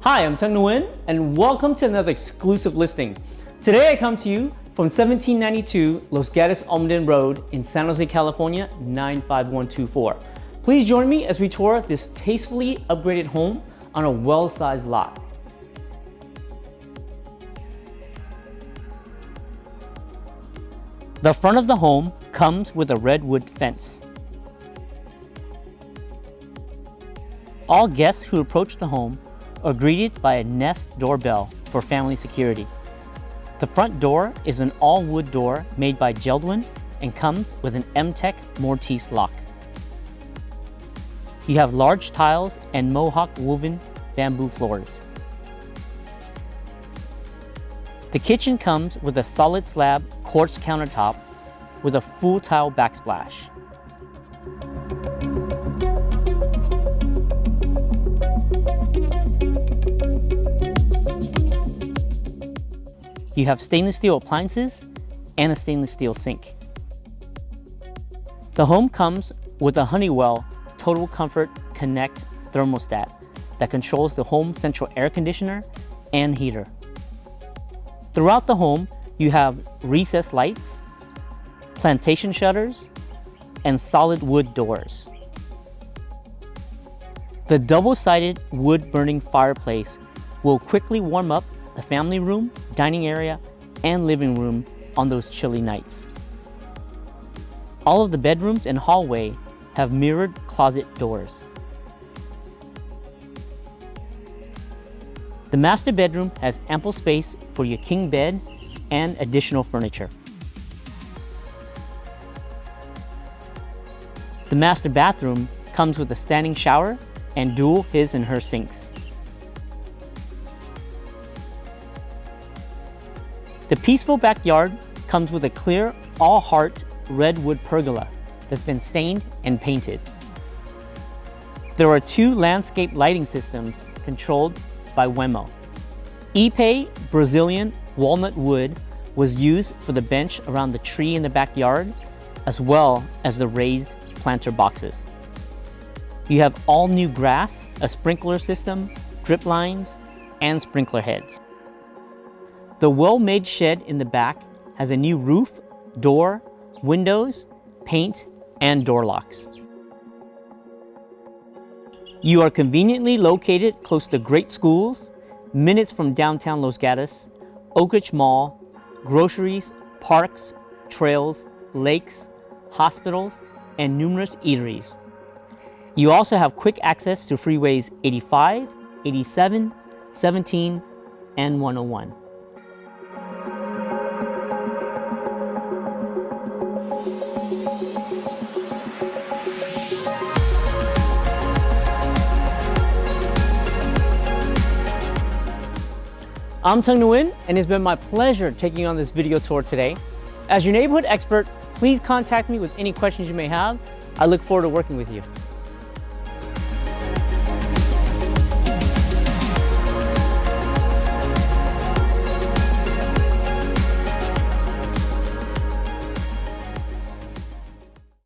Hi, I'm Tung Nguyen, and welcome to another exclusive listing. Today I come to you from 1792 Los Gatos Almaden Road in San Jose, California, 95124. Please join me as we tour this tastefully upgraded home on a well-sized lot. The front of the home comes with a redwood fence. All guests who approach the home are greeted by a Nest doorbell for family security. The front door is an all-wood door made by Jeldwen and comes with an emtek mortise lock. You have large tiles and Mohawk woven bamboo floors. The kitchen comes with a solid slab quartz countertop with a full tile backsplash. You have stainless steel appliances and a stainless steel sink. The home comes with a Honeywell Total Comfort Connect thermostat that controls the home central air conditioner and heater. Throughout the home, you have recessed lights, plantation shutters, and solid wood doors. The double-sided wood-burning fireplace will quickly warm up the family room, dining area, and living room on those chilly nights. All of the bedrooms and hallway have mirrored closet doors. The master bedroom has ample space for your king bed and additional furniture. The master bathroom comes with a standing shower and dual his and her sinks. The peaceful backyard comes with a clear, all-heart redwood pergola that's been stained and painted. There are two landscape lighting systems controlled by Wemo. Ipe Brazilian walnut wood was used for the bench around the tree in the backyard, as well as the raised planter boxes. You have all new grass, a sprinkler system, drip lines, and sprinkler heads. The well-made shed in the back has a new roof, door, windows, paint, and door locks. You are conveniently located close to great schools, minutes from downtown Los Gatos, Oakridge Mall, groceries, parks, trails, lakes, hospitals, and numerous eateries. You also have quick access to freeways 85, 87, 17, and 101. I'm Tung Nguyen, and it's been my pleasure taking on this video tour today. As your neighborhood expert, please contact me with any questions you may have. I look forward to working with you.